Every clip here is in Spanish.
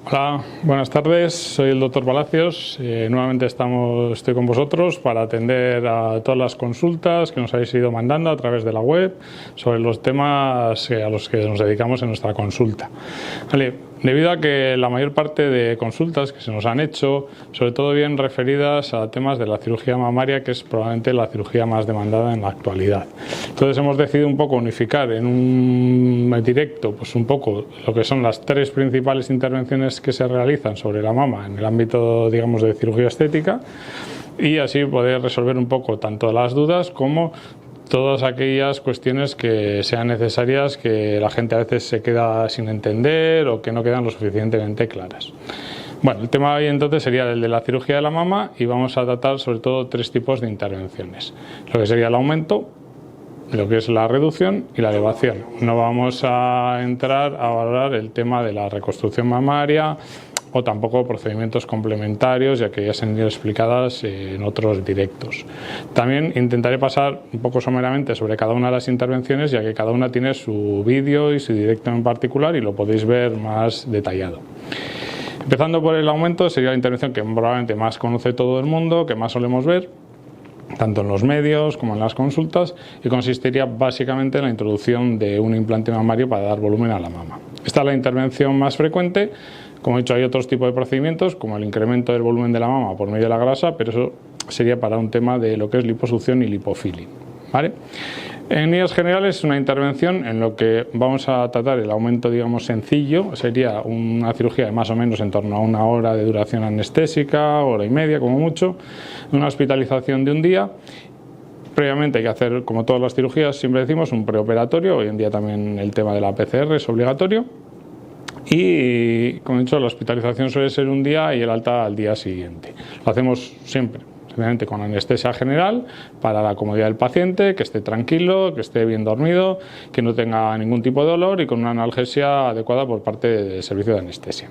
Hola, buenas tardes, soy el doctor Palacios. Nuevamente estoy con vosotros para atender a todas las consultas que nos habéis ido mandando a través de la web sobre los temas a los que nos dedicamos en nuestra consulta. Vale, debido a que la mayor parte de consultas que se nos han hecho, sobre todo bien referidas a temas de la cirugía mamaria, que es probablemente la cirugía más demandada en la actualidad. Entonces hemos decidido un poco unificar en un directo pues un poco lo que son las tres principales intervenciones que se realizan sobre la mama en el ámbito, digamos, de cirugía estética, y así poder resolver un poco tanto las dudas como todas aquellas cuestiones que sean necesarias, que la gente a veces se queda sin entender o que no quedan lo suficientemente claras. Bueno, el tema hoy entonces sería el de la cirugía de la mama, y vamos a tratar sobre todo tres tipos de intervenciones: lo que sería el aumento, lo que es la reducción y la elevación. No vamos a entrar a valorar el tema de la reconstrucción mamaria o tampoco procedimientos complementarios, ya que ya se han ido explicadas en otros directos. También intentaré pasar un poco someramente sobre cada una de las intervenciones, ya que cada una tiene su vídeo y su directo en particular y lo podéis ver más detallado. Empezando por el aumento, sería la intervención que probablemente más conoce todo el mundo, que más solemos ver tanto en los medios como en las consultas, y consistiría básicamente en la introducción de un implante mamario para dar volumen a la mama. Esta es la intervención más frecuente. Como he dicho, hay otros tipos de procedimientos como el incremento del volumen de la mama por medio de la grasa, pero eso sería para un tema de lo que es liposucción y lipofilling, ¿vale? En líneas generales es una intervención en lo que vamos a tratar el aumento, digamos, sencillo. Sería una cirugía de más o menos en torno a 1 hora de duración anestésica, 1 hora y media como mucho, una hospitalización de un día. Previamente hay que hacer, como todas las cirugías, siempre decimos, un preoperatorio. Hoy en día también el tema de la PCR es obligatorio. Y, como he dicho, la hospitalización suele ser un día y el alta al día siguiente. Lo hacemos siempre con anestesia general para la comodidad del paciente, que esté tranquilo, que esté bien dormido, que no tenga ningún tipo de dolor, y con una analgesia adecuada por parte del servicio de anestesia.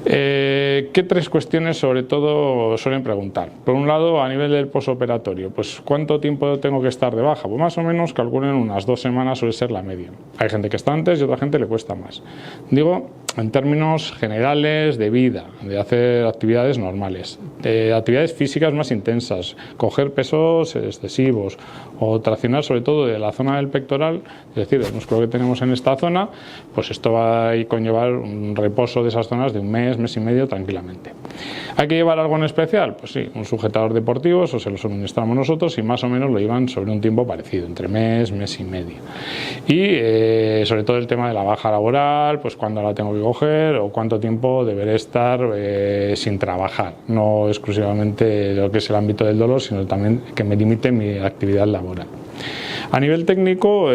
¿Qué tres cuestiones sobre todo suelen preguntar? Por un lado, a nivel del posoperatorio, pues ¿cuánto tiempo tengo que estar de baja? Pues más o menos calculen unas 2 semanas, suele ser la media. Hay gente que está antes y otra gente le cuesta más. Digo, en términos generales de vida, de hacer actividades normales, de actividades físicas más intensas, coger pesos excesivos o traccionar sobre todo de la zona del pectoral, es decir, el músculo que tenemos en esta zona, pues esto va a conllevar un reposo de esas zonas de un mes y medio tranquilamente. ¿Hay que llevar algo en especial? Pues sí, un sujetador deportivo, eso se lo suministramos nosotros, y más o menos lo llevan sobre un tiempo parecido, entre mes y medio. Y sobre todo el tema de la baja laboral, pues cuándo la tengo que coger o cuánto tiempo deberé estar sin trabajar, no exclusivamente lo que es el ámbito del dolor, sino también que me limite mi actividad laboral. A nivel técnico,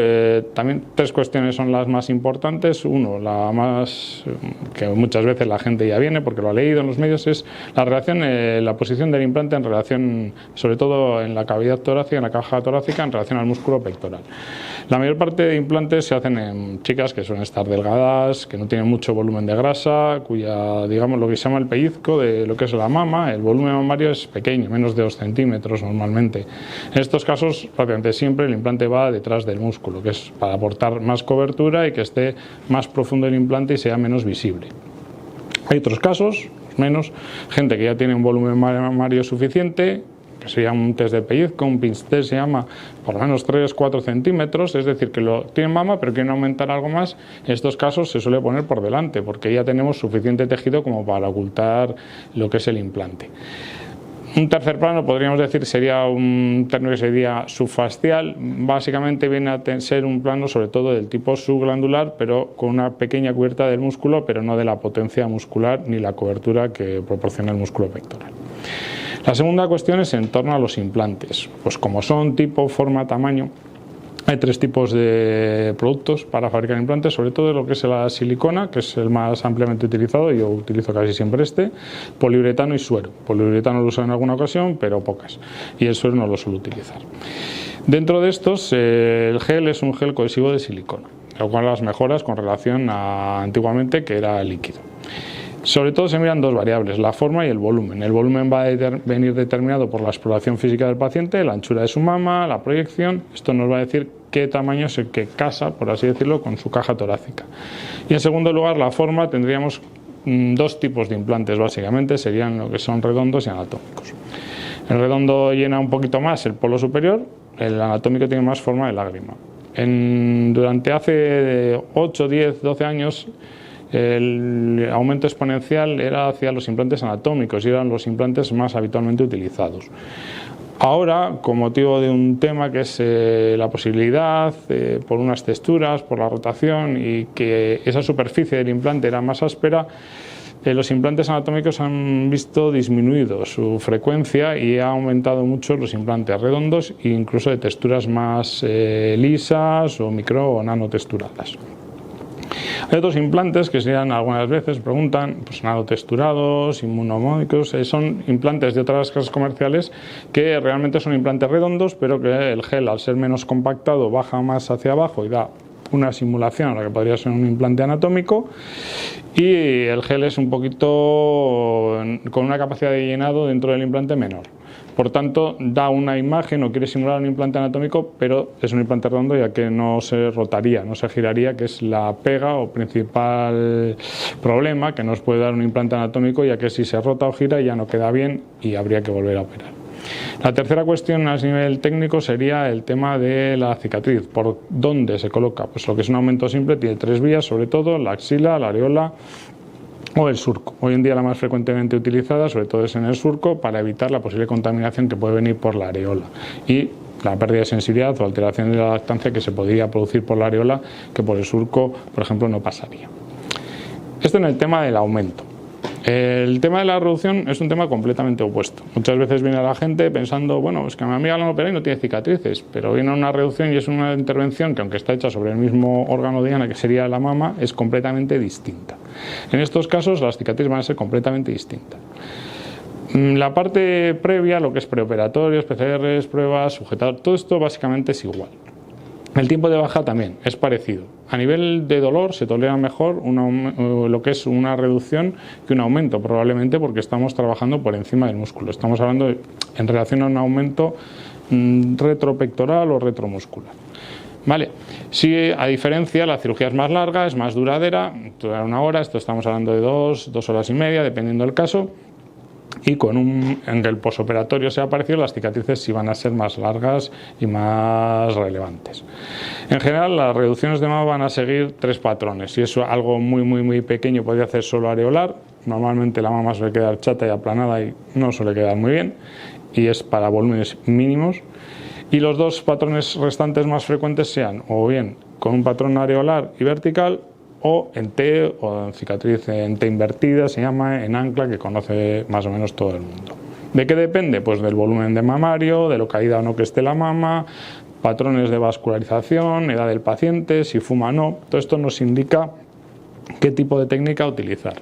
también tres cuestiones son las más importantes. Uno, la más que muchas veces la gente ya viene porque lo ha leído en los medios, es la relación, la posición del implante en relación, sobre todo en la cavidad torácica, en la caja torácica, en relación al músculo pectoral. La mayor parte de implantes se hacen en chicas que suelen estar delgadas, que no tienen mucho volumen de grasa, cuya, digamos, lo que se llama el pellizco de lo que es la mama, el volumen mamario es pequeño, menos de 2 centímetros normalmente. En estos casos, prácticamente siempre el implante va detrás del músculo, que es para aportar más cobertura y que esté más profundo el implante y sea menos visible. Hay otros casos, menos, gente que ya tiene un volumen mamario suficiente, que sería un test de pellizco, un pinch test se llama, por lo menos 3-4 centímetros, es decir, que lo tienen mama pero quieren aumentar algo más. En estos casos se suele poner por delante porque ya tenemos suficiente tejido como para ocultar lo que es el implante. Un tercer plano, podríamos decir, sería un término que sería subfascial. Básicamente viene a ser un plano sobre todo del tipo subglandular, pero con una pequeña cubierta del músculo, pero no de la potencia muscular ni la cobertura que proporciona el músculo pectoral. La segunda cuestión es en torno a los implantes. Pues como son tipo, forma, tamaño, hay tres tipos de productos para fabricar implantes, sobre todo lo que es la silicona, que es el más ampliamente utilizado, yo utilizo casi siempre poliuretano y suero. Poliuretano lo uso en alguna ocasión, pero pocas, y el suero no lo suelo utilizar. Dentro de estos, el gel es un gel cohesivo de silicona, lo cual las mejoras con relación a antiguamente, que era líquido. Sobre todo se miran dos variables, la forma y el volumen. El volumen va a venir determinado por la exploración física del paciente, la anchura de su mama, la proyección. Esto nos va a decir qué tamaño es el que casa, por así decirlo, con su caja torácica. Y en segundo lugar, la forma, tendríamos dos tipos de implantes básicamente, serían lo que son redondos y anatómicos. El redondo llena un poquito más el polo superior, el anatómico tiene más forma de lágrima. Durante hace 8, 10, 12 años el aumento exponencial era hacia los implantes anatómicos y eran los implantes más habitualmente utilizados. Ahora, con motivo de un tema que es la posibilidad, por unas texturas, por la rotación y que esa superficie del implante era más áspera, los implantes anatómicos han visto disminuido su frecuencia y ha aumentado mucho los implantes redondos e incluso de texturas más lisas o micro o nanotexturadas. Hay otros implantes que serían, algunas veces preguntan, pues nanotexturados, inmunomódicos, son implantes de otras casas comerciales que realmente son implantes redondos, pero que el gel, al ser menos compactado, baja más hacia abajo y da una simulación a la que podría ser un implante anatómico, y el gel es un poquito con una capacidad de llenado dentro del implante menor. Por tanto, da una imagen o quiere simular un implante anatómico, pero es un implante redondo ya que no se rotaría, no se giraría, que es la pega o principal problema que nos puede dar un implante anatómico, ya que si se rota o gira ya no queda bien y habría que volver a operar. La tercera cuestión a nivel técnico sería el tema de la cicatriz, por dónde se coloca. Pues lo que es un aumento simple tiene 3 vías, sobre todo la axila, la areola o el surco. Hoy en día la más frecuentemente utilizada sobre todo es en el surco, para evitar la posible contaminación que puede venir por la areola y la pérdida de sensibilidad o alteración de la lactancia que se podría producir por la areola, que por el surco, por ejemplo, no pasaría. Esto en el tema del aumento. El tema de la reducción es un tema completamente opuesto. Muchas veces viene la gente pensando, bueno, es que a mi amiga la han operado y no tiene cicatrices, pero viene una reducción y es una intervención que, aunque está hecha sobre el mismo órgano diana que sería la mama, es completamente distinta. En estos casos las cicatrices van a ser completamente distintas. La parte previa, lo que es preoperatorios, PCRs, pruebas, sujetador, todo esto básicamente es igual. El tiempo de baja también es parecido. A nivel de dolor se tolera mejor lo que es una reducción que un aumento, probablemente porque estamos trabajando por encima del músculo. Estamos hablando en relación a un aumento retropectoral o retromuscular. Vale. Sí, a diferencia, la cirugía es más larga, es más duradera, dura 1 hora, esto estamos hablando de 2 horas y media, dependiendo del caso. Y en que el posoperatorio sea parecido, las cicatrices sí van a ser más largas y más relevantes. En general, las reducciones de mama van a seguir 3 patrones. Si es algo muy pequeño, podría hacer solo areolar. Normalmente la mama suele quedar chata y aplanada y no suele quedar muy bien, y es para volúmenes mínimos. Y los 2 patrones restantes más frecuentes sean o bien con un patrón areolar y vertical, o en T, o en cicatriz en T invertida, se llama, en ancla, que conoce más o menos todo el mundo. ¿De qué depende? Pues del volumen de mamario, de lo caída o no que esté la mama, patrones de vascularización, edad del paciente, si fuma o no. Todo esto nos indica qué tipo de técnica utilizar.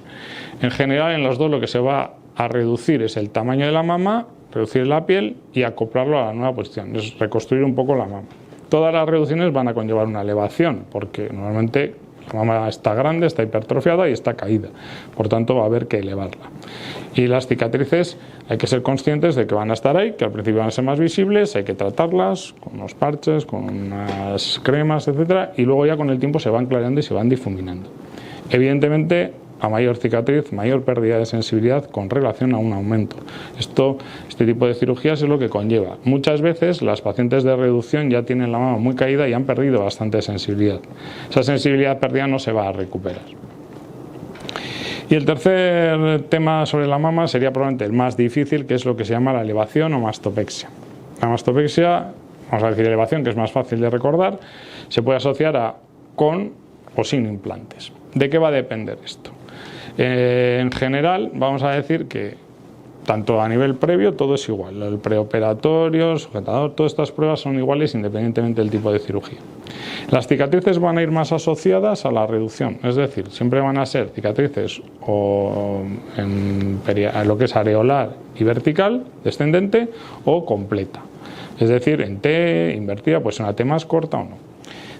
En general, en los dos lo que se va a reducir es el tamaño de la mama, reducir la piel y acoplarlo a la nueva posición, es reconstruir un poco la mama. Todas las reducciones van a conllevar una elevación, porque normalmente la mama está grande, está hipertrofiada y está caída, por tanto va a haber que elevarla. Y las cicatrices hay que ser conscientes de que van a estar ahí, que al principio van a ser más visibles, hay que tratarlas con unos parches, con unas cremas, etcétera, y luego ya con el tiempo se van clareando y se van difuminando. Evidentemente, a mayor cicatriz, mayor pérdida de sensibilidad con relación a un aumento. Este tipo de cirugías es lo que conlleva. Muchas veces las pacientes de reducción ya tienen la mama muy caída y han perdido bastante sensibilidad. Esa sensibilidad perdida no se va a recuperar. Y el tercer tema sobre la mama sería probablemente el más difícil, que es lo que se llama la elevación o mastopexia. La mastopexia, vamos a decir elevación, que es más fácil de recordar, se puede asociar con o sin implantes. ¿De qué va a depender esto? En general, vamos a decir que tanto a nivel previo todo es igual, el preoperatorio, sujetador, todas estas pruebas son iguales independientemente del tipo de cirugía. Las cicatrices van a ir más asociadas a la reducción, es decir, siempre van a ser cicatrices o en lo que es areolar y vertical, descendente o completa, es decir, en T, invertida, pues una T más corta o no.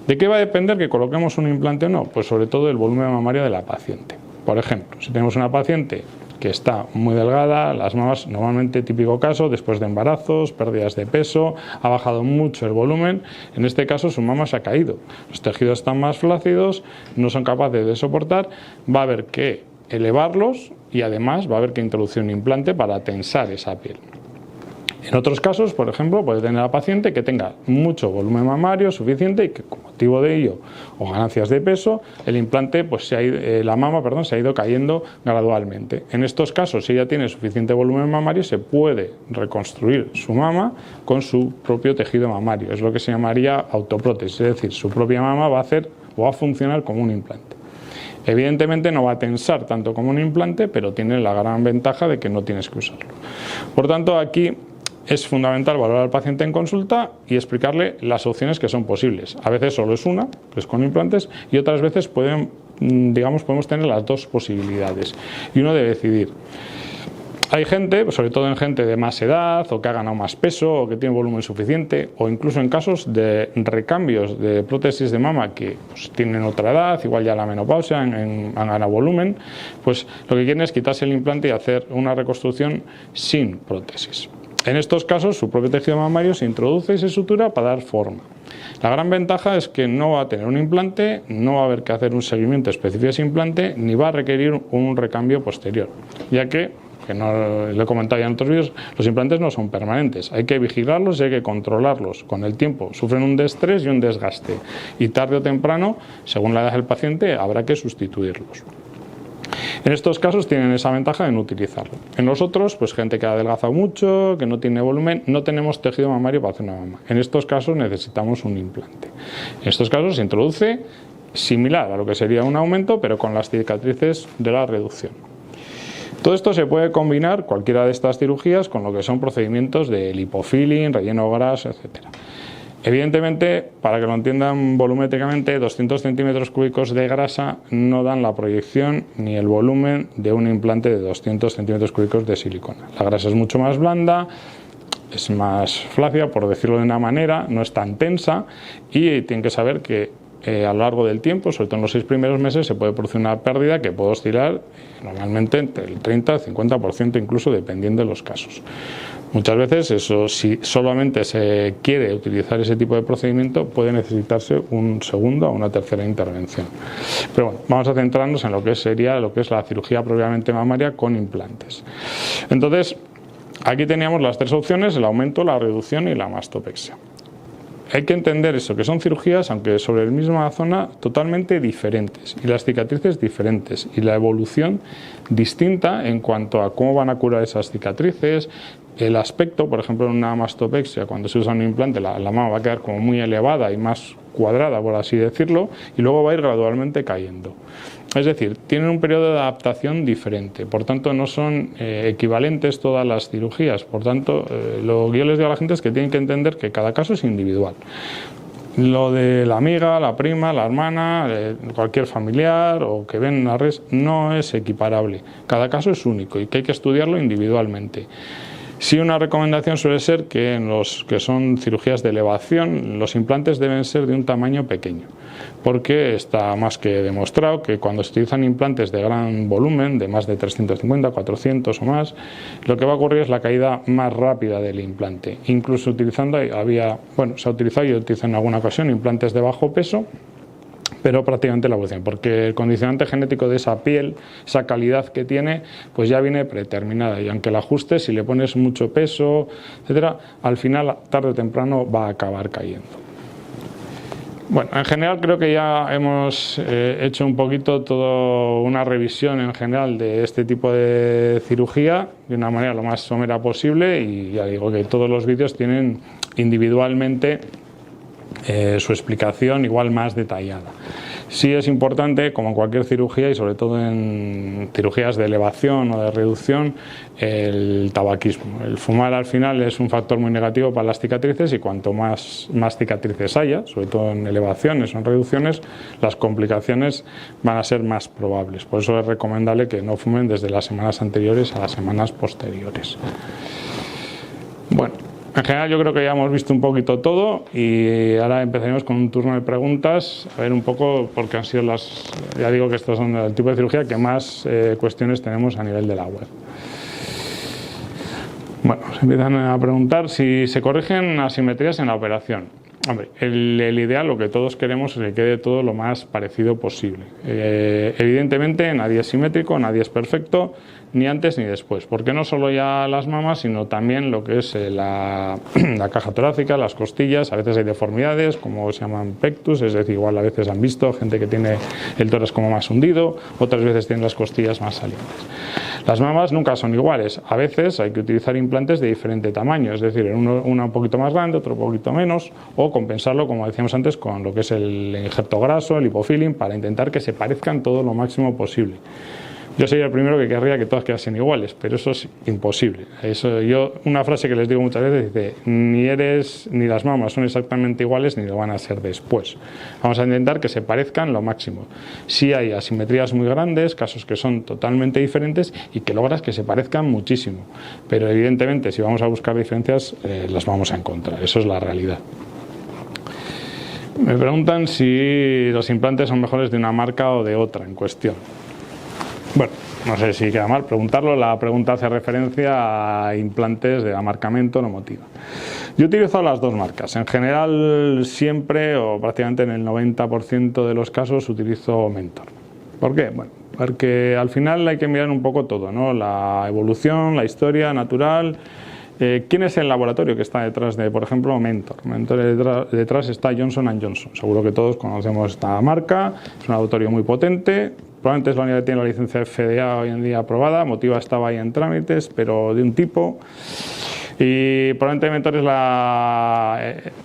¿De qué va a depender que coloquemos un implante o no? Pues sobre todo del volumen mamario de la paciente. Por ejemplo, si tenemos una paciente que está muy delgada, las mamas, normalmente típico caso, después de embarazos, pérdidas de peso, ha bajado mucho el volumen, en este caso su mama se ha caído, los tejidos están más flácidos, no son capaces de soportar, va a haber que elevarlos y además va a haber que introducir un implante para tensar esa piel. En otros casos, por ejemplo, puede tener a la paciente que tenga mucho volumen mamario suficiente y que con motivo de ello o ganancias de peso, el implante, pues la mama se ha ido cayendo gradualmente. En estos casos, si ella tiene suficiente volumen mamario, se puede reconstruir su mama con su propio tejido mamario. Es lo que se llamaría autoprótesis, es decir, su propia mama va a hacer o va a funcionar como un implante. Evidentemente no va a tensar tanto como un implante, pero tiene la gran ventaja de que no tienes que usarlo. Por tanto, aquí es fundamental valorar al paciente en consulta y explicarle las opciones que son posibles. A veces solo es una, que es con implantes, y otras veces podemos tener las dos posibilidades. Y uno debe decidir. Hay gente, sobre todo en gente de más edad, o que ha ganado más peso, o que tiene volumen suficiente, o incluso en casos de recambios de prótesis de mama que pues, tienen otra edad, igual ya la menopausia, han ganado volumen, pues lo que quieren es quitarse el implante y hacer una reconstrucción sin prótesis. En estos casos, su propio tejido mamario se introduce y se sutura para dar forma. La gran ventaja es que no va a tener un implante, no va a haber que hacer un seguimiento específico de ese implante, ni va a requerir un recambio posterior, ya que no lo he comentado ya en otros vídeos, los implantes no son permanentes, hay que vigilarlos y hay que controlarlos. Con el tiempo sufren un estrés y un desgaste, y tarde o temprano, según la edad del paciente, habrá que sustituirlos. En estos casos tienen esa ventaja de no utilizarlo. En los otros, pues gente que ha adelgazado mucho, que no tiene volumen, no tenemos tejido mamario para hacer una mama. En estos casos necesitamos un implante. En estos casos se introduce similar a lo que sería un aumento, pero con las cicatrices de la reducción. Todo esto se puede combinar, cualquiera de estas cirugías, con lo que son procedimientos de lipofilling, relleno graso, etc. Evidentemente, para que lo entiendan volumétricamente, 200 centímetros cúbicos de grasa no dan la proyección ni el volumen de un implante de 200 centímetros cúbicos de silicona. La grasa es mucho más blanda, es más flácida, por decirlo de una manera, no es tan tensa, y tienen que saber que a lo largo del tiempo, sobre todo en los 6 primeros meses, se puede producir una pérdida que puede oscilar normalmente entre el 30 y el 50%, incluso dependiendo de los casos. Muchas veces eso, si solamente se quiere utilizar ese tipo de procedimiento, puede necesitarse un segundo o una tercera intervención. Pero bueno, vamos a centrarnos en lo que sería la cirugía propiamente mamaria con implantes. Entonces, aquí teníamos las 3 opciones: el aumento, la reducción y la mastopexia. Hay que entender eso, que son cirugías, aunque sobre la misma zona, totalmente diferentes, y las cicatrices diferentes, y la evolución distinta en cuanto a cómo van a curar esas cicatrices, el aspecto. Por ejemplo, en una mastopexia, cuando se usa un implante, la mama va a quedar como muy elevada y más cuadrada, por así decirlo, y luego va a ir gradualmente cayendo. Es decir, tienen un periodo de adaptación diferente, por tanto no son equivalentes todas las cirugías. Por tanto, lo que yo les digo a la gente es que tienen que entender que cada caso es individual. Lo de la amiga, la prima, la hermana, cualquier familiar o que ven en la red no es equiparable. Cada caso es único y que hay que estudiarlo individualmente. Sí, una recomendación suele ser que en los que son cirugías de elevación, los implantes deben ser de un tamaño pequeño, porque está más que demostrado que cuando se utilizan implantes de gran volumen, de más de 350, 400 o más, lo que va a ocurrir es la caída más rápida del implante. Incluso se ha utilizado y utiliza en alguna ocasión implantes de bajo peso, pero prácticamente la evolución, porque el condicionante genético de esa piel, esa calidad que tiene, pues ya viene predeterminada, y aunque la ajustes, si le pones mucho peso, etcétera, al final, tarde o temprano, va a acabar cayendo. Bueno, en general creo que ya hemos hecho un poquito toda una revisión en general de este tipo de cirugía de una manera lo más somera posible, y ya digo que todos los vídeos tienen individualmente su explicación igual más detallada. Sí es importante, como en cualquier cirugía y sobre todo en cirugías de elevación o de reducción, el tabaquismo. El fumar al final es un factor muy negativo para las cicatrices, y cuanto más cicatrices haya, sobre todo en elevaciones o en reducciones, las complicaciones van a ser más probables. Por eso es recomendable que no fumen desde las semanas anteriores a las semanas posteriores. Bueno, en general yo creo que ya hemos visto un poquito todo, y ahora empezaremos con un turno de preguntas, a ver un poco, porque han sido ya digo que estos son el tipo de cirugía que más cuestiones tenemos a nivel de la web. Bueno, se empiezan a preguntar si se corrigen asimetrías en la operación. Hombre, el ideal, lo que todos queremos es que quede todo lo más parecido posible. Evidentemente nadie es simétrico, nadie es perfecto, ni antes ni después, porque no solo ya las mamas, sino también lo que es la caja torácica, las costillas. A veces hay deformidades, como se llaman pectus, es decir, igual a veces han visto gente que tiene el tórax como más hundido, otras veces tienen las costillas más salientes. Las mamas nunca son iguales, a veces hay que utilizar implantes de diferente tamaño, es decir, uno un poquito más grande, otro un poquito menos, o compensarlo, como decíamos antes, con lo que es el injerto graso, el lipofilling, para intentar que se parezcan todo lo máximo posible. Yo sería el primero que querría que todas quedasen iguales, pero eso es imposible. Una frase que les digo muchas veces dice: ni las mamas son exactamente iguales ni lo van a ser después. Vamos a intentar que se parezcan lo máximo. Sí hay asimetrías muy grandes, casos que son totalmente diferentes y que logras que se parezcan muchísimo, pero evidentemente si vamos a buscar diferencias las vamos a encontrar, eso es la realidad. Me preguntan si los implantes son mejores de una marca o de otra en cuestión. Bueno, no sé si queda mal preguntarlo. La pregunta hace referencia a implantes de la marca Mentor o Motiva. Yo he utilizado las dos marcas. En general, siempre o prácticamente en el 90% de los casos utilizo Mentor. ¿Por qué? Bueno, porque al final hay que mirar un poco todo, ¿no? La evolución, la historia natural. ¿Quién es el laboratorio que está detrás de, por ejemplo, Mentor? Detrás está Johnson & Johnson. Seguro que todos conocemos esta marca. Es un laboratorio muy potente. Probablemente es la única que tiene la licencia FDA hoy en día aprobada. Motiva estaba ahí en trámites, pero de un tipo. Y probablemente Mentor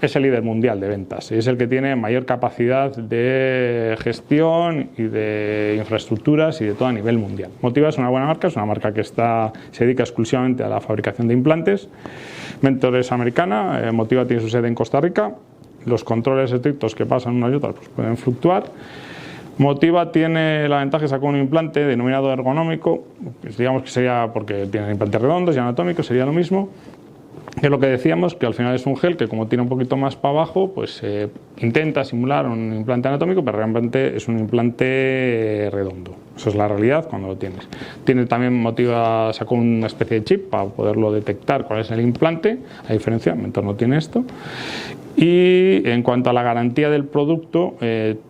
es el líder mundial de ventas. Y es el que tiene mayor capacidad de gestión y de infraestructuras y de todo a nivel mundial. Motiva es una buena marca, es una marca que se dedica exclusivamente a la fabricación de implantes. Mentor es americana, Motiva tiene su sede en Costa Rica. Los controles estrictos que pasan unas y otras pues pueden fluctuar. Motiva tiene la ventaja de sacar un implante denominado ergonómico, pues digamos que sería, porque tiene implantes redondos y anatómicos, sería lo mismo, que lo que decíamos, que al final es un gel que como tiene un poquito más para abajo, pues intenta simular un implante anatómico, pero realmente es un implante redondo. Eso es la realidad cuando lo tienes. Motiva sacó una especie de chip para poderlo detectar cuál es el implante, a diferencia, Mentor no tiene esto. Y en cuanto a la garantía del producto,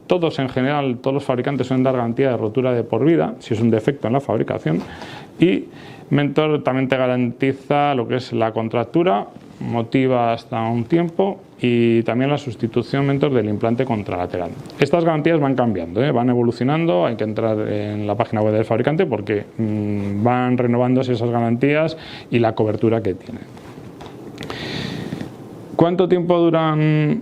todos en general, todos los fabricantes suelen dar garantía de rotura de por vida, si es un defecto en la fabricación, y Mentor también te garantiza lo que es la contractura, Motiva hasta un tiempo, y también la sustitución Mentor del implante contralateral. Estas garantías van cambiando, van evolucionando, hay que entrar en la página web del fabricante porque van renovándose esas garantías y la cobertura que tienen. ¿Cuánto tiempo duran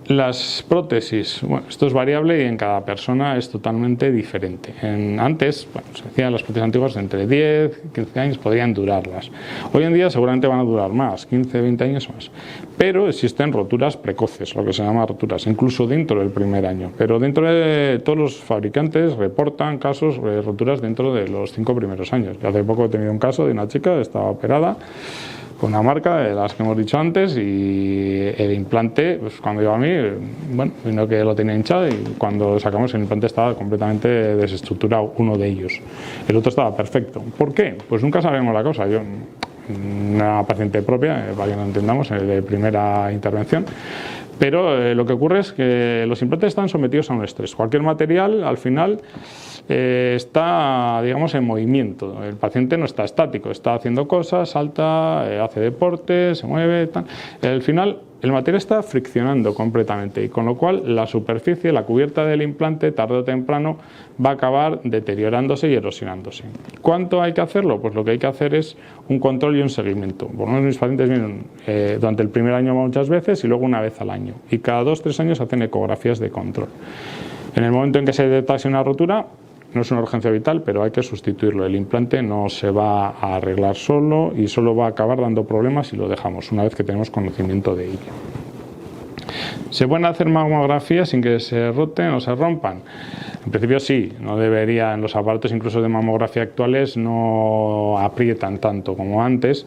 las prótesis? Bueno, esto es variable y en cada persona es totalmente diferente. Antes, se decían las prótesis antiguas entre 10 y 15 años podrían durarlas. Hoy en día seguramente van a durar más, 15, 20 años más. Pero existen roturas precoces, lo que se llama roturas, incluso dentro del primer año. Pero dentro de todos los fabricantes reportan casos de roturas dentro de los 5 primeros años. Yo hace poco he tenido un caso de una chica que estaba operada con una marca de las que hemos dicho antes y el implante, pues cuando llegó a mí, bueno, vino que lo tenía hinchado y cuando sacamos el implante estaba completamente desestructurado, uno de ellos. El otro estaba perfecto. ¿Por qué? Pues nunca sabemos la cosa. Yo, una paciente propia, para que lo entendamos, de primera intervención. Pero lo que ocurre es que los implantes están sometidos a un estrés. Cualquier material, al final, está, digamos, en movimiento. El paciente no está estático, está haciendo cosas, salta, hace deporte, se mueve, tal. Al final, el material está friccionando completamente y con lo cual la superficie, la cubierta del implante, tarde o temprano va a acabar deteriorándose y erosionándose. ¿Cuánto hay que hacerlo? Pues lo que hay que hacer es un control y un seguimiento. Por lo menos mis pacientes vienen durante el primer año muchas veces y luego una vez al año. Y cada 2-3 años hacen ecografías de control. En el momento en que se detecta una rotura, no es una urgencia vital, pero hay que sustituirlo. El implante no se va a arreglar solo y solo va a acabar dando problemas si lo dejamos, una vez que tenemos conocimiento de ello. ¿Se pueden hacer mamografías sin que se roten o se rompan? En principio sí, no debería, en los aparatos incluso de mamografía actuales no aprietan tanto como antes.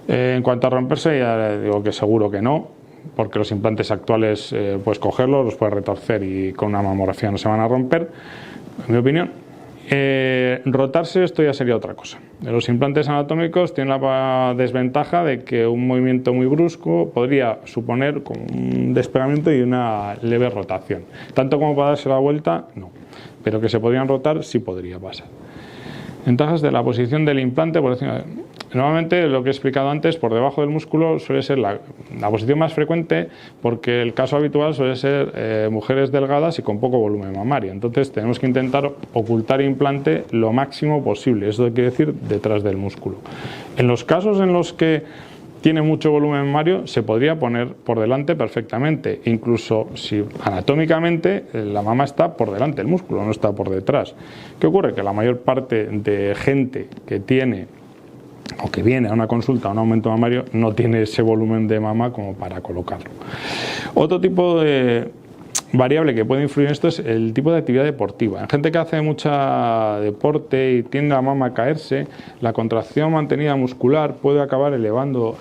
En cuanto a romperse, ya digo que seguro que no, porque los implantes actuales puedes cogerlos, los puedes retorcer y con una mamografía no se van a romper, en mi opinión. Rotarse, esto ya sería otra cosa. Los implantes anatómicos tienen la desventaja de que un movimiento muy brusco podría suponer como un despegamiento y una leve rotación. Tanto como para darse la vuelta, no. Pero que se podrían rotar, sí podría pasar. Ventajas de la posición del implante por encima. Normalmente, lo que he explicado antes, por debajo del músculo suele ser la posición más frecuente, porque el caso habitual suele ser mujeres delgadas y con poco volumen mamario. Entonces tenemos que intentar ocultar implante lo máximo posible. Eso quiere decir detrás del músculo. En los casos en los que tiene mucho volumen mamario, se podría poner por delante perfectamente, incluso si anatómicamente la mama está por delante del músculo, no está por detrás. ¿Qué ocurre? Que la mayor parte de gente que tiene o que viene a una consulta a un aumento mamario no tiene ese volumen de mama como para colocarlo. Otro tipo de variable que puede influir en esto es el tipo de actividad deportiva. En gente que hace mucha deporte y tiende la mama a caerse, la contracción mantenida muscular puede acabar elevando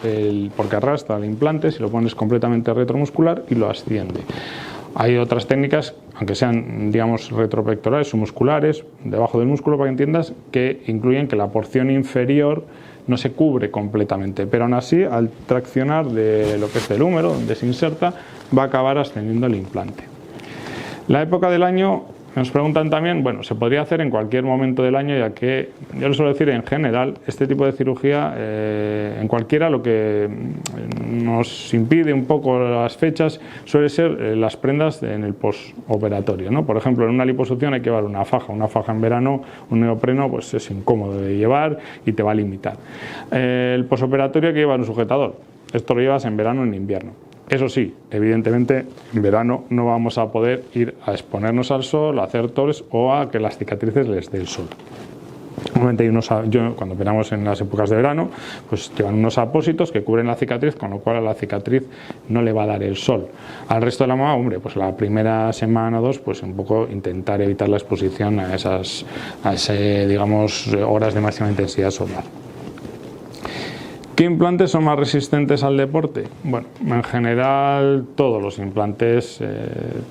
porque arrastra el implante si lo pones completamente retromuscular y lo asciende. Hay otras técnicas, aunque sean, digamos, retropectorales o musculares, debajo del músculo, para que entiendas, que incluyen que la porción inferior no se cubre completamente, pero aún así, al traccionar de lo que es del húmero, donde se inserta, va a acabar ascendiendo el implante. La época del año, nos preguntan también, bueno, se podría hacer en cualquier momento del año, ya que yo les suelo decir en general, este tipo de cirugía, en cualquiera, lo que nos impide un poco las fechas suele ser las prendas en el postoperatorio, ¿no? Por ejemplo, en una liposucción hay que llevar una faja en verano, un neopreno, pues es incómodo de llevar y te va a limitar. El postoperatorio hay que llevar un sujetador, esto lo llevas en verano o en invierno. Eso sí, evidentemente en verano no vamos a poder ir a exponernos al sol, a hacer toles o a que las cicatrices les dé el sol. Normalmente cuando operamos en las épocas de verano, pues llevan unos apósitos que cubren la cicatriz, con lo cual a la cicatriz no le va a dar el sol. Al resto de la mama, hombre, pues la primera semana o dos, pues un poco intentar evitar la exposición a esas digamos, horas de máxima intensidad solar. ¿Qué implantes son más resistentes al deporte? Bueno, en general todos los implantes,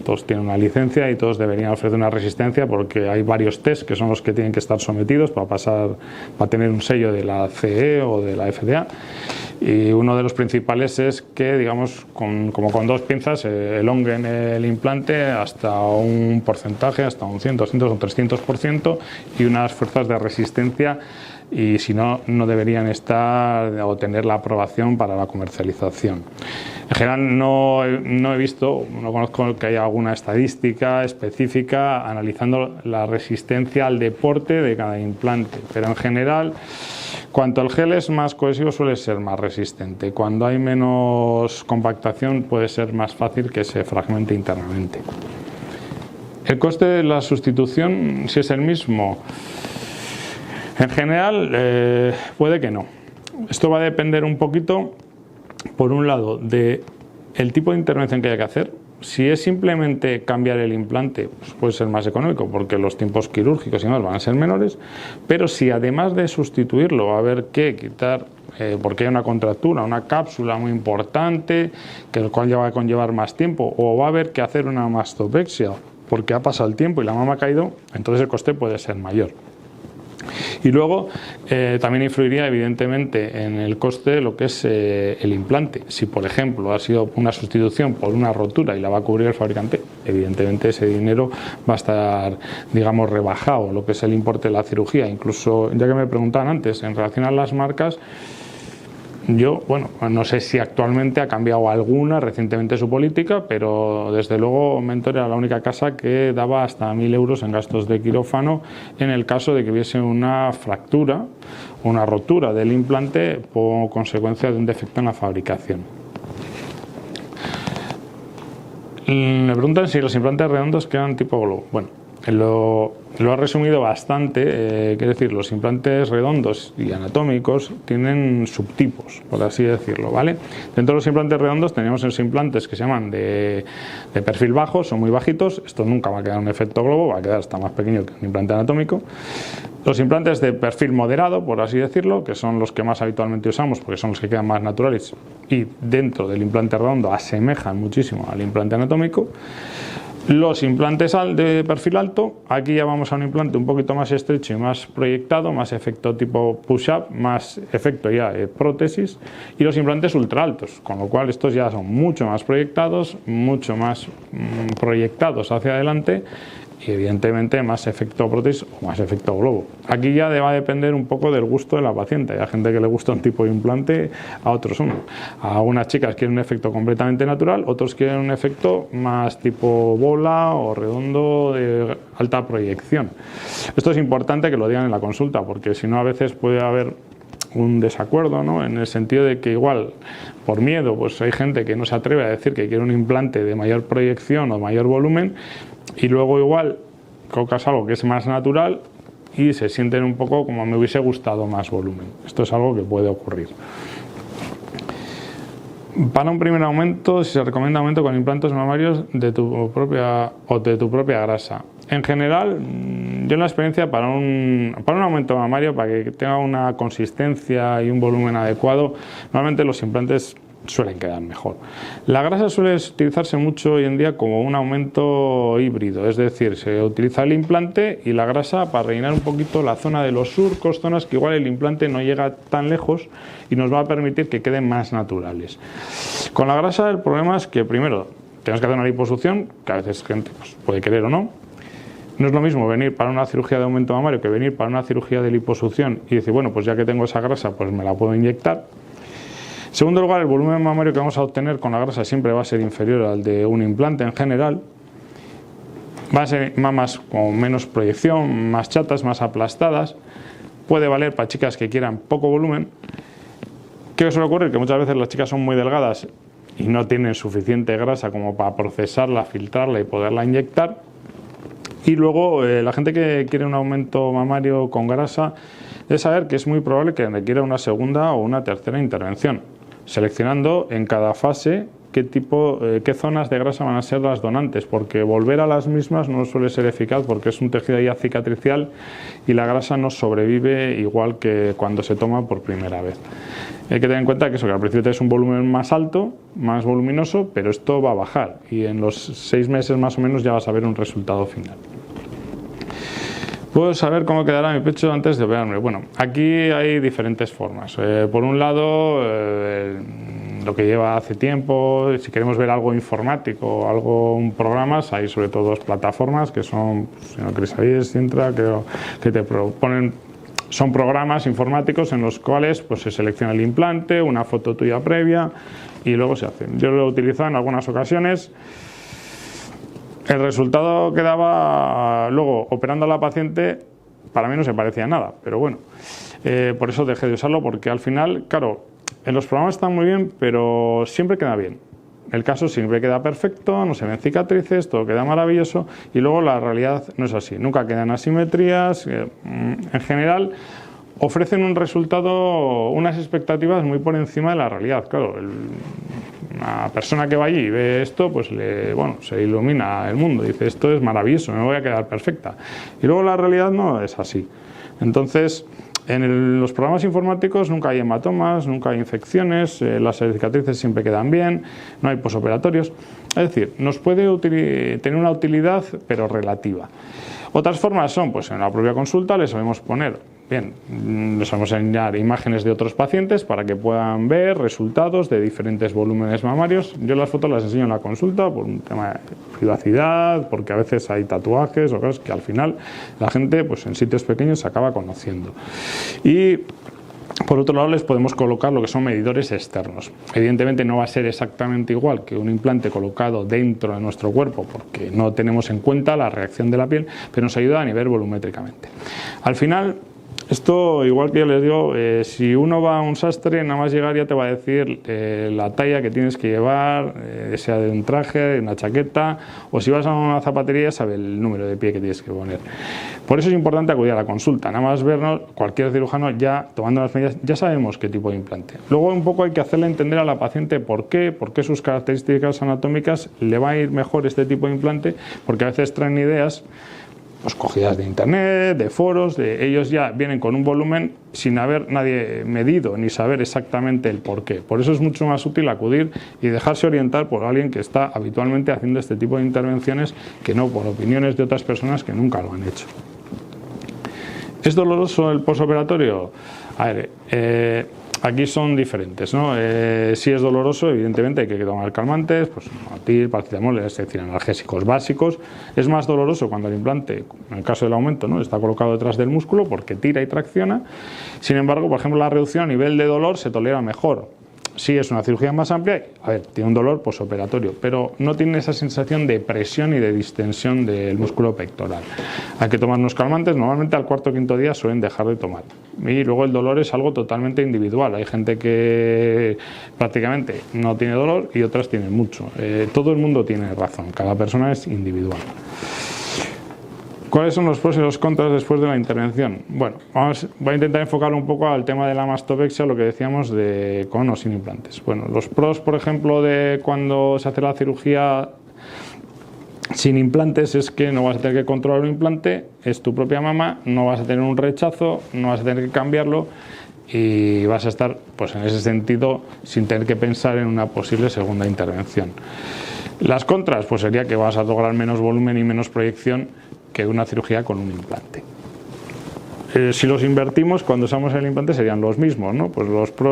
todos tienen una licencia y todos deberían ofrecer una resistencia, porque hay varios test que son los que tienen que estar sometidos para tener un sello de la CE o de la FDA. Y uno de los principales es que, digamos, como con dos pinzas, elonguen el implante hasta un porcentaje, hasta un 100, 200 o 300%, y unas fuerzas de resistencia, y si no, no deberían estar o tener la aprobación para la comercialización. En general no he visto, no conozco que haya alguna estadística específica analizando la resistencia al deporte de cada implante, pero en general, cuanto el gel es más cohesivo, suele ser más resistente. Cuando hay menos compactación, puede ser más fácil que se fragmente internamente. El coste de la sustitución, si es el mismo, en general puede que no. Esto va a depender un poquito, por un lado, del tipo de intervención que haya que hacer. Si es simplemente cambiar el implante, pues puede ser más económico, porque los tiempos quirúrgicos y demás van a ser menores, pero si además de sustituirlo va a haber que quitar, porque hay una contractura, una cápsula muy importante, que el cual va a conllevar más tiempo, o va a haber que hacer una mastopexia, porque ha pasado el tiempo y la mama ha caído, entonces el coste puede ser mayor. Y luego también influiría evidentemente en el coste lo que es el implante. Si por ejemplo ha sido una sustitución por una rotura y la va a cubrir el fabricante, evidentemente ese dinero va a estar, digamos, rebajado lo que es el importe de la cirugía. Incluso, ya que me preguntaban antes en relación a las marcas, yo, bueno, no sé si actualmente ha cambiado alguna recientemente su política, pero desde luego Mentor era la única casa que daba hasta 1.000 euros en gastos de quirófano en el caso de que hubiese una fractura, una rotura del implante por consecuencia de un defecto en la fabricación. Me preguntan si los implantes redondos quedan tipo globo. Bueno, lo ha resumido bastante, quiero decir, los implantes redondos y anatómicos tienen subtipos, por así decirlo, ¿vale? Dentro de los implantes redondos tenemos esos implantes que se llaman de perfil bajo, son muy bajitos, esto nunca va a quedar un efecto globo, va a quedar hasta más pequeño que un implante anatómico. Los implantes de perfil moderado, por así decirlo, que son los que más habitualmente usamos porque son los que quedan más naturales y dentro del implante redondo asemejan muchísimo al implante anatómico. Los implantes de perfil alto, aquí ya vamos a un implante un poquito más estrecho y más proyectado, más efecto tipo push-up, más efecto ya prótesis, y los implantes ultra altos, con lo cual estos ya son mucho más proyectados, mucho más proyectados hacia adelante y evidentemente más efecto prótesis o más efecto globo. Aquí ya va a depender un poco del gusto de la paciente. Hay gente que le gusta un tipo de implante, a otros uno. A unas chicas quieren un efecto completamente natural, otros quieren un efecto más tipo bola o redondo de alta proyección. Esto es importante que lo digan en la consulta, porque si no a veces puede haber un desacuerdo, ¿no? En el sentido de que igual por miedo pues hay gente que no se atreve a decir que quiere un implante de mayor proyección o mayor volumen, y luego igual colocas algo que es más natural y se sienten un poco como me hubiese gustado más volumen. Esto es algo que puede ocurrir. Para un primer aumento, si se recomienda aumento con implantes mamarios de tu propia grasa. En general, yo en la experiencia para un aumento mamario, para que tenga una consistencia y un volumen adecuado, normalmente los implantes suelen quedar mejor. La grasa suele utilizarse mucho hoy en día como un aumento híbrido, es decir, se utiliza el implante y la grasa para rellenar un poquito la zona de los surcos, zonas que igual el implante no llega tan lejos y nos va a permitir que queden más naturales. Con la grasa el problema es que primero tenemos que hacer una liposucción, que a veces gente pues, puede querer o no. No es lo mismo venir para una cirugía de aumento mamario que venir para una cirugía de liposucción y decir, bueno, pues ya que tengo esa grasa, pues me la puedo inyectar. En segundo lugar, el volumen mamario que vamos a obtener con la grasa siempre va a ser inferior al de un implante en general. Va a ser mamas con menos proyección, más chatas, más aplastadas. Puede valer para chicas que quieran poco volumen. ¿Qué suele ocurrir? Que muchas veces las chicas son muy delgadas y no tienen suficiente grasa como para procesarla, filtrarla y poderla inyectar. Y luego la gente que quiere un aumento mamario con grasa debe saber que es muy probable que requiera una segunda o una tercera intervención, seleccionando en cada fase qué zonas de grasa van a ser las donantes, porque volver a las mismas no suele ser eficaz porque es un tejido ya cicatricial y la grasa no sobrevive igual que cuando se toma por primera vez. Hay que tener en cuenta que al principio tienes un volumen más alto, más voluminoso, pero esto va a bajar y en los 6 meses más o menos ya vas a ver un resultado final. ¿Puedo saber cómo quedará mi pecho antes de operarme? Bueno, aquí hay diferentes formas. Por un lado, lo que lleva hace tiempo, si queremos ver algo informático, programas, hay sobre todo 2 plataformas que son, si no queréis saber, Sintra, que te proponen, son programas informáticos en los cuales pues, se selecciona el implante, una foto tuya previa y luego se hace. Yo lo he utilizado en algunas ocasiones. El resultado que daba luego operando a la paciente para mí no se parecía a nada, pero bueno, por eso dejé de usarlo porque al final, claro, en los programas están muy bien, pero siempre queda bien. El caso siempre queda perfecto, no se ven cicatrices, todo queda maravilloso y luego la realidad no es así, nunca quedan asimetrías, en general ofrecen un resultado, unas expectativas muy por encima de la realidad, claro. Una persona que va allí y ve esto, pues se ilumina el mundo, dice esto es maravilloso, me voy a quedar perfecta. Y luego la realidad no es así. Entonces, en los programas informáticos nunca hay hematomas, nunca hay infecciones, las cicatrices siempre quedan bien, no hay posoperatorios. Es decir, nos puede tener una utilidad, pero relativa. Otras formas son, pues en la propia consulta les sabemos poner, les vamos a enseñar imágenes de otros pacientes para que puedan ver resultados de diferentes volúmenes mamarios. Yo las fotos las enseño en la consulta por un tema de privacidad, porque a veces hay tatuajes o cosas que al final la gente pues en sitios pequeños se acaba conociendo. Y por otro lado les podemos colocar lo que son medidores externos. Evidentemente no va a ser exactamente igual que un implante colocado dentro de nuestro cuerpo porque no tenemos en cuenta la reacción de la piel, pero nos ayuda a nivel volumétricamente. Al final, esto, igual que yo les digo, si uno va a un sastre, nada más llegar ya te va a decir la talla que tienes que llevar, sea de un traje, de una chaqueta, o si vas a una zapatería, sabe el número de pie que tienes que poner. Por eso es importante acudir a la consulta, nada más vernos, cualquier cirujano ya tomando las medidas, ya sabemos qué tipo de implante. Luego un poco hay que hacerle entender a la paciente por qué sus características anatómicas le va a ir mejor este tipo de implante, porque a veces traen ideas pues cogidas de internet, de foros, ellos ya vienen con un volumen sin haber nadie medido ni saber exactamente el porqué. Por eso es mucho más útil acudir y dejarse orientar por alguien que está habitualmente haciendo este tipo de intervenciones, que no por opiniones de otras personas que nunca lo han hecho. ¿Es doloroso el posoperatorio? A ver, aquí son diferentes, ¿no? Si es doloroso, evidentemente hay que tomar calmantes, pues Nortil, paracetamol, es decir, analgésicos básicos. Es más doloroso cuando el implante, en el caso del aumento, ¿no?, está colocado detrás del músculo porque tira y tracciona. Sin embargo, por ejemplo, la reducción a nivel de dolor se tolera mejor. Sí, es una cirugía más amplia, a ver, tiene un dolor posoperatorio, pero no tiene esa sensación de presión y de distensión del músculo pectoral. Hay que tomar unos calmantes, normalmente al cuarto o quinto día suelen dejar de tomar. Y luego el dolor es algo totalmente individual. Hay gente que prácticamente no tiene dolor y otras tienen mucho. Todo el mundo tiene razón, cada persona es individual. ¿Cuáles son los pros y los contras después de la intervención? Bueno, voy a intentar enfocarlo un poco al tema de la mastopexia, lo que decíamos de con o sin implantes. Bueno, los pros, por ejemplo, de cuando se hace la cirugía sin implantes es que no vas a tener que controlar un implante, es tu propia mama, no vas a tener un rechazo, no vas a tener que cambiarlo y vas a estar, pues en ese sentido, sin tener que pensar en una posible segunda intervención. Las contras, pues sería que vas a lograr menos volumen y menos proyección que una cirugía con un implante. Si los invertimos, cuando usamos el implante serían los mismos, ¿no? Pues los pros